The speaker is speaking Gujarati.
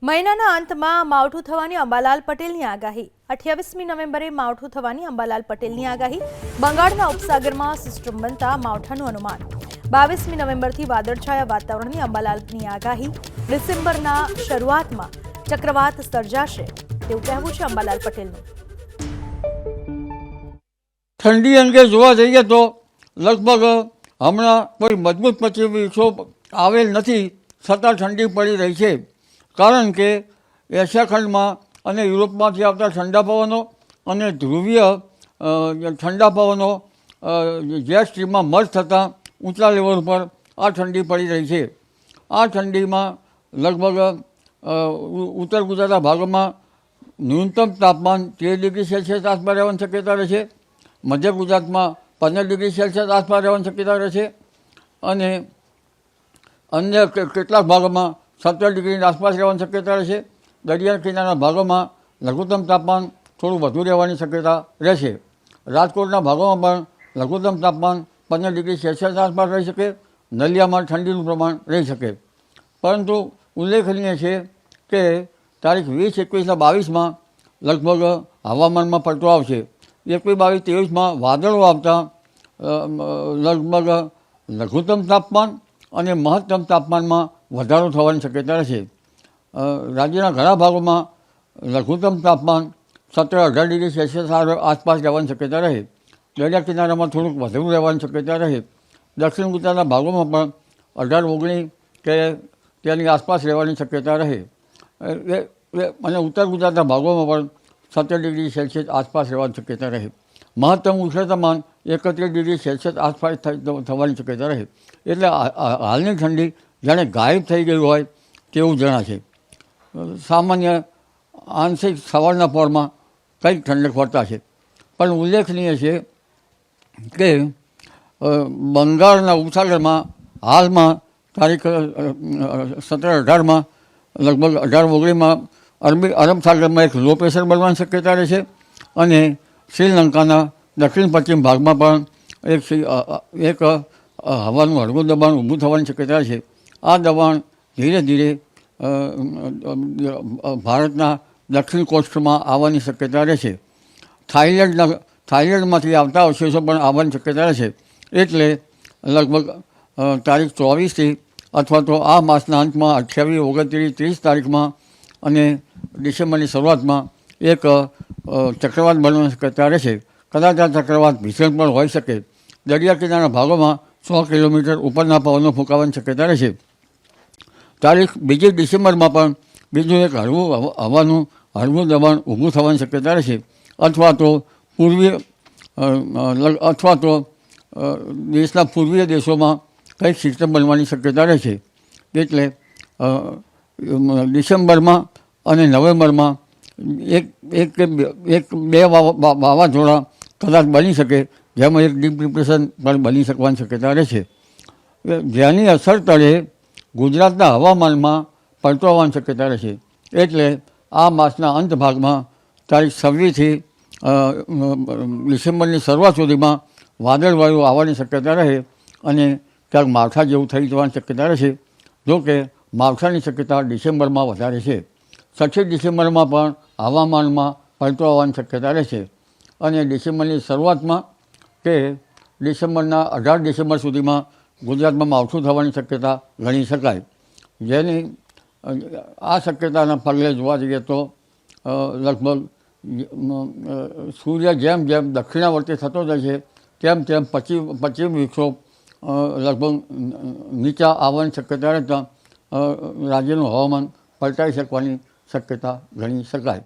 મહિનાના અંતમાં માવઠું થવાની અંબાલાલ પટેલની આગાહી। 28મી નવેમ્બરે માવઠું થવાની અંબાલાલ પટેલની આગાહી। બંગાળના ઉપસાગરમાં સિસ્ટમ બનતા માવઠાનું અનુમાન। 22મી નવેમ્બરથી વાદળછાયા વાતાવરણની અંબાલાલની આગાહી। ડિસેમ્બરના શરૂઆતમાં ચક્રવાત સર્જાશે તેવું કહેવું છે અંબાલાલ પટેલનું। ઠંડી અંગે જોવા જઈએ તો લગભગ હમણાં કોઈ મજબૂત પશ્ચિમ વિક્ષોભ આવેલ નથી, છતાં ઠંડી પડી રહી છે। કારણ કે એશિયા ખંડમાં અને યુરોપમાંથી આવતા ઠંડા પવનો અને ધ્રુવીય ઠંડા પવનો જેટ સ્ટ્રીમમાં મર્જ થતાં ઊંચા લેવલ પર આ ઠંડી પડી રહી છે। આ ઠંડીમાં લગભગ ઉત્તર ગુજરાતના ભાગોમાં ન્યૂનતમ તાપમાન 13 ડિગ્રી સેલ્સિયસ આસપાસ રહેવાની શક્યતા રહેશે। મધ્ય ગુજરાતમાં 15 ડિગ્રી સેલ્સિયસ આસપાસ રહેવાની શક્યતા રહેશે અને અન્ય કેટલાક ભાગોમાં 17 ડિગ્રીની આસપાસ રહેવાની શક્યતા રહેશે। દરિયા કિનારાના ભાગોમાં લઘુત્તમ તાપમાન થોડું વધુ રહેવાની શક્યતા રહેશે। રાજકોટના ભાગોમાં પણ લઘુત્તમ તાપમાન 15 ડિગ્રી સેલ્સિયસ આસપાસ રહી શકે। નલિયામાં ઠંડીનું પ્રમાણ રહી શકે। પરંતુ ઉલ્લેખનીય છે કે તારીખ 20, 21 અને 22માં લગભગ હવામાનમાં પલટો આવશે। 21, 22, 23માં વાદળો આવતા લગભગ લઘુત્તમ તાપમાન અને મહત્તમ તાપમાનમાં વધારો થવાની શક્યતા રહેશે। રાજ્યના ઘણા ભાગોમાં લઘુત્તમ તાપમાન 17-18 ડિગ્રી સેલ્સિયસ આસપાસ રહેવાની શક્યતા રહે। દરિયા કિનારામાં થોડુંક વધુ રહેવાની શક્યતા રહે। દક્ષિણ ગુજરાતના ભાગોમાં પણ 18-19 કે તેની આસપાસ રહેવાની શક્યતા રહે અને ઉત્તર ગુજરાતના ભાગોમાં પણ 17 ડિગ્રી સેલ્સિયસ આસપાસ રહેવાની શક્યતા રહે। મહત્તમ ઉષ્ણતામાન 31 ડિગ્રી સેલ્સિયસ આસપાસ થવાની શક્યતા રહે। એટલે હાલની ઠંડી જાણે ગાયબ થઈ ગયું હોય તેવું જણાશે। સામાન્ય આંશિક સવારના પહોરમાં કંઈક ઠંડક વર્તાશે। પણ ઉલ્લેખનીય છે કે બંગાળના ઉપસાગરમાં હાલમાં તારીખ 17-18માં લગભગ 18-19માં અરબ સાગરમાં એક લો પ્રેશર બનવાની શક્યતા રહેશે અને શ્રીલંકાના દક્ષિણ પશ્ચિમ ભાગમાં પણ એક હવાનું હળવું દબાણ ઊભું થવાની શક્યતા છે। આ દબાણ ધીરે ધીરે ભારતના દક્ષિણ કોસ્ટમાં આવવાની શક્યતા રહેશે। થાઇલેન્ડમાંથી આવતા અવશેષો પણ આવવાની શક્યતા રહેશે। એટલે લગભગ તારીખ 24થી અથવા તો આ માસના અંતમાં 28, 29, 30 તારીખમાં અને ડિસેમ્બરની શરૂઆતમાં એક ચક્રવાત બનવાની શક્યતા રહેશે। કદાચ આ ચક્રવાત ભીષણ પણ હોઈ શકે। દરિયા કિનારાના ભાગોમાં 100 કિલોમીટર ઉપરના પવનો ફૂંકાવાની શક્યતા રહેશે। તારીખ 2 ડિસેમ્બરમાં પણ બીજું એક હવાનું હળવું દબાણ ઊભું થવાની શક્યતા રહેશે અથવા તો દેશના પૂર્વીય દેશોમાં કંઈક સિસ્ટમ બનવાની શક્યતા રહેશે। એટલે ડિસેમ્બરમાં અને નવેમ્બરમાં બે વાવાઝોડા કદાચ બની શકે, જેમાં એક ડીપ ડિપ્રેશન પણ બની શકવાની શક્યતા રહેશે, જેની અસર તળે ગુજરાતના હવામાનમાં પલટો આવવાની શક્યતા રહેશે। એટલે આ માસના અંત ભાગમાં તારીખ 26થી ડિસેમ્બરની શરૂઆત સુધીમાં વાદળવાયુ આવવાની શક્યતા રહે અને ક્યાંક માવઠા જેવું થઈ જવાની શક્યતા રહેશે। જોકે માવઠાની શક્યતા ડિસેમ્બરમાં વધારે છે। 26 ડિસેમ્બરમાં પણ હવામાનમાં પલટો આવવાની શક્યતા રહેશે અને ડિસેમ્બરની શરૂઆતમાં કે ડિસેમ્બરના 18 ડિસેમ્બર સુધીમાં ગુજરાતમાં માવઠું થવાની શક્યતા ગણી શકાય। જેની આ શક્યતાના પગલે જોવા જઈએ તો લગભગ સૂર્ય જેમ જેમ દક્ષિણાવર્તી થતો જાય છે તેમ તેમ પશ્ચિમ વિક્ષોભ લગભગ નીચા આવવાની શક્યતા રહેતા રાજ્યનું હવામાન પલટાઈ શકવાની શક્યતા ગણી શકાય।